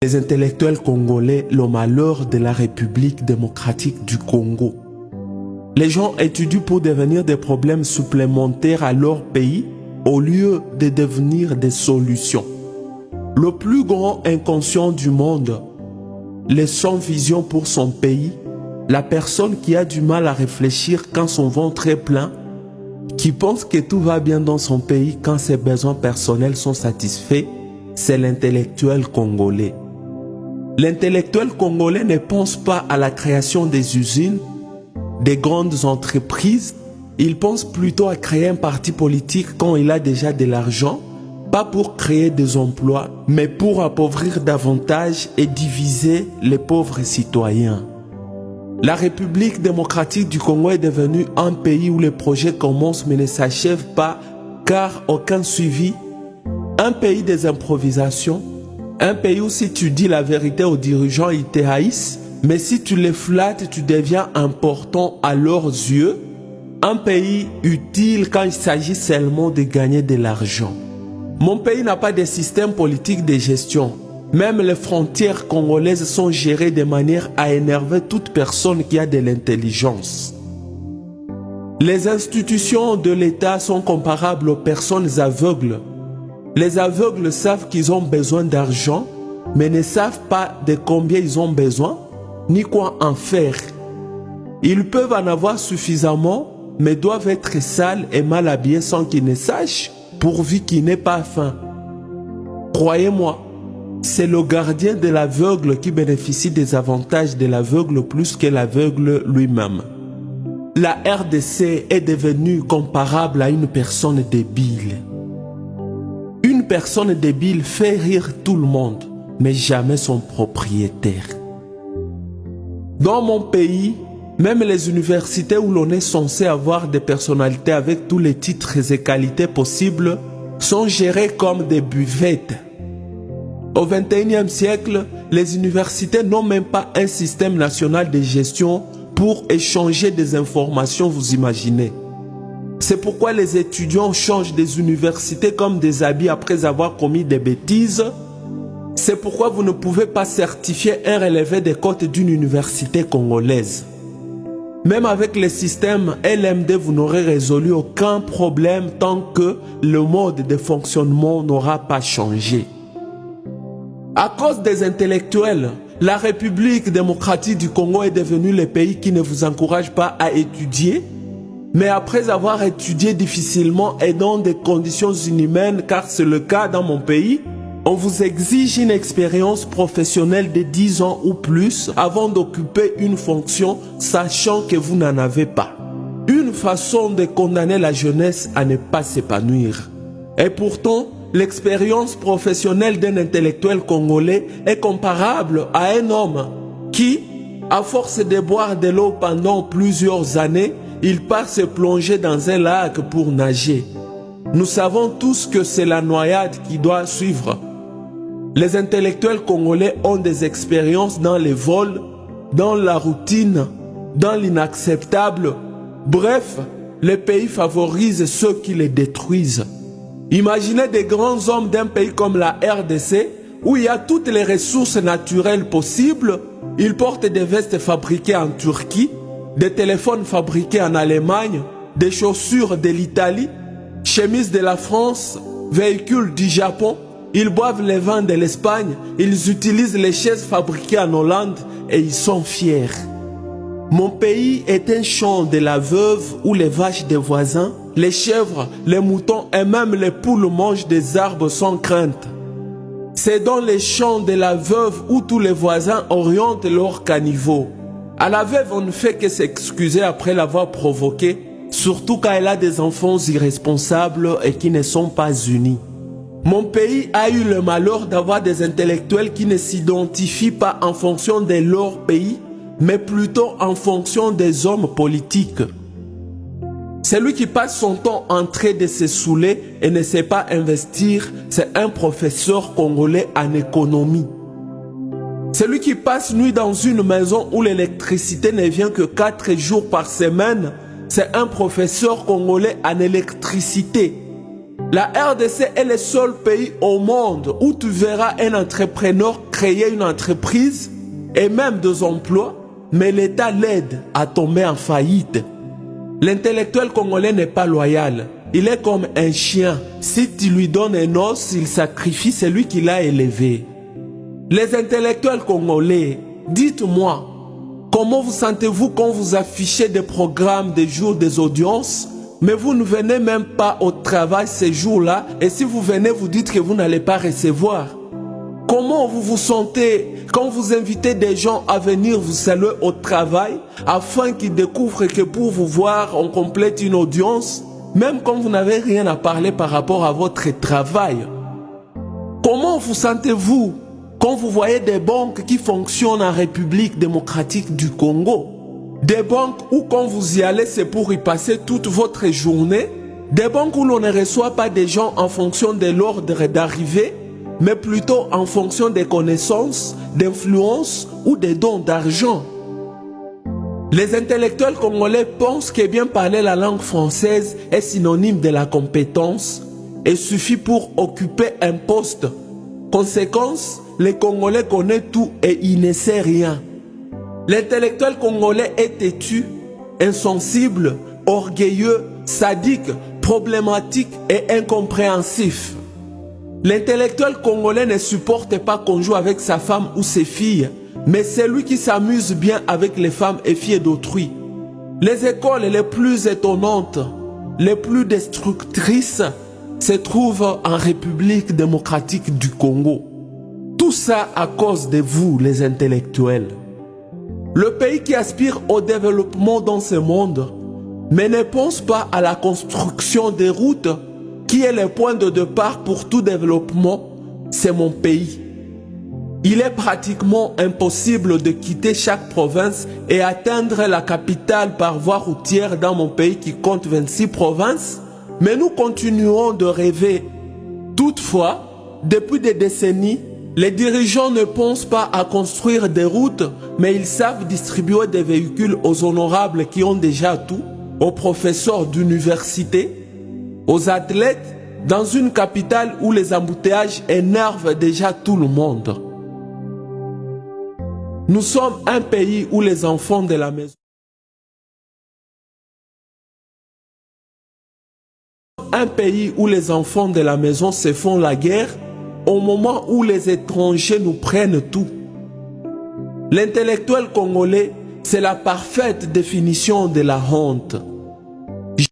Les intellectuels congolais, le malheur de la République démocratique du Congo. Les gens étudient pour devenir des problèmes supplémentaires à leur pays au lieu de devenir des solutions. Le plus grand inconscient du monde, le sans vision pour son pays, la personne qui a du mal à réfléchir quand son ventre est plein, qui pense que tout va bien dans son pays quand ses besoins personnels sont satisfaits, c'est l'intellectuel congolais. L'intellectuel congolais ne pense pas à la création des usines, des grandes entreprises. Il pense plutôt à créer un parti politique quand il a déjà de l'argent, pas pour créer des emplois, mais pour appauvrir davantage et diviser les pauvres citoyens. La République démocratique du Congo est devenue un pays où les projets commencent mais ne s'achèvent pas car aucun suivi. Un pays des improvisations. Un pays où si tu dis la vérité aux dirigeants, ils te haïssent, mais si tu les flattes, tu deviens important à leurs yeux. Un pays utile quand il s'agit seulement de gagner de l'argent. Mon pays n'a pas de système politique de gestion. Même les frontières congolaises sont gérées de manière à énerver toute personne qui a de l'intelligence. Les institutions de l'État sont comparables aux personnes aveugles. Les aveugles savent qu'ils ont besoin d'argent, mais ne savent pas de combien ils ont besoin, ni quoi en faire. Ils peuvent en avoir suffisamment, mais doivent être sales et mal habillés sans qu'ils ne sachent, pourvu qu'ils n'aient pas faim. Croyez-moi, c'est le gardien de l'aveugle qui bénéficie des avantages de l'aveugle plus que l'aveugle lui-même. La RDC est devenue comparable à une personne débile. Une personne débile fait rire tout le monde, mais jamais son propriétaire. Dans mon pays, même les universités où l'on est censé avoir des personnalités avec tous les titres et qualités possibles sont gérées comme des buvettes. Au XXIe siècle, les universités n'ont même pas un système national de gestion pour échanger des informations, vous imaginez. C'est pourquoi les étudiants changent des universités comme des habits après avoir commis des bêtises. C'est pourquoi vous ne pouvez pas certifier un relevé des cotes d'une université congolaise. Même avec le système LMD, vous n'aurez résolu aucun problème tant que le mode de fonctionnement n'aura pas changé. À cause des intellectuels, la République démocratique du Congo est devenue le pays qui ne vous encourage pas à étudier. Mais après avoir étudié difficilement et dans des conditions inhumaines, car c'est le cas dans mon pays, on vous exige une expérience professionnelle de 10 ans ou plus avant d'occuper une fonction, sachant que vous n'en avez pas. Une façon de condamner la jeunesse à ne pas s'épanouir. Et pourtant, l'expérience professionnelle d'un intellectuel congolais est comparable à un homme qui, à force de boire de l'eau pendant plusieurs années, il part se plonger dans un lac pour nager. Nous savons tous que c'est la noyade qui doit suivre. Les intellectuels congolais ont des expériences dans les vols, dans la routine, dans l'inacceptable. Bref, le pays favorise ceux qui les détruisent. Imaginez des grands hommes d'un pays comme la RDC, où il y a toutes les ressources naturelles possibles. Ils portent des vestes fabriquées en Turquie, des téléphones fabriqués en Allemagne, des chaussures de l'Italie, chemises de la France, véhicules du Japon. Ils boivent les vins de l'Espagne, ils utilisent les chaises fabriquées en Hollande et ils sont fiers. Mon pays est un champ de la veuve où les vaches des voisins, les chèvres, les moutons et même les poules mangent des arbres sans crainte. C'est dans les champs de la veuve où tous les voisins orientent leur caniveau. À la veuve, on ne fait que s'excuser après l'avoir provoquée, surtout quand elle a des enfants irresponsables et qui ne sont pas unis. Mon pays a eu le malheur d'avoir des intellectuels qui ne s'identifient pas en fonction de leur pays, mais plutôt en fonction des hommes politiques. Celui qui passe son temps en train de se saouler et ne sait pas investir, c'est un professeur congolais en économie. Celui qui passe nuit dans une maison où l'électricité ne vient que 4 jours par semaine, c'est un professeur congolais en électricité. La RDC est le seul pays au monde où tu verras un entrepreneur créer une entreprise et même des emplois, mais l'État l'aide à tomber en faillite. L'intellectuel congolais n'est pas loyal. Il est comme un chien. Si tu lui donnes un os, il sacrifie celui qui l'a élevé. Les intellectuels congolais, dites-moi, comment vous sentez-vous quand vous affichez des programmes, des jours, des audiences, mais vous ne venez même pas au travail ces jours-là, et si vous venez, vous dites que vous n'allez pas recevoir? Comment vous vous sentez quand vous invitez des gens à venir vous saluer au travail afin qu'ils découvrent que pour vous voir, on complète une audience, même quand vous n'avez rien à parler par rapport à votre travail? Comment vous sentez-vous quand vous voyez des banques qui fonctionnent en République démocratique du Congo? Des banques où quand vous y allez, c'est pour y passer toute votre journée? Des banques où l'on ne reçoit pas des gens en fonction de l'ordre d'arrivée, mais plutôt en fonction des connaissances, d'influence ou des dons d'argent. Les intellectuels congolais pensent que bien parler la langue française est synonyme de la compétence et suffit pour occuper un poste. Conséquence, les Congolais connaissent tout et il ne sait rien. L'intellectuel congolais est têtu, insensible, orgueilleux, sadique, problématique et incompréhensif. L'intellectuel congolais ne supporte pas qu'on joue avec sa femme ou ses filles, mais c'est lui qui s'amuse bien avec les femmes et filles d'autrui. Les écoles les plus étonnantes, les plus destructrices, se trouvent en République démocratique du Congo. Tout ça à cause de vous, les intellectuels. Le pays qui aspire au développement dans ce monde, mais ne pense pas à la construction des routes, qui est le point de départ pour tout développement, c'est mon pays. Il est pratiquement impossible de quitter chaque province et atteindre la capitale par voie routière dans mon pays qui compte 26 provinces, mais nous continuons de rêver. Toutefois, depuis des décennies, les dirigeants ne pensent pas à construire des routes, mais ils savent distribuer des véhicules aux honorables qui ont déjà tout, aux professeurs d'université, aux athlètes, dans une capitale où les embouteillages énervent déjà tout le monde. Nous sommes un pays où les enfants de la maison se font la guerre au moment où les étrangers nous prennent tout. L'intellectuel congolais, c'est la parfaite définition de la honte.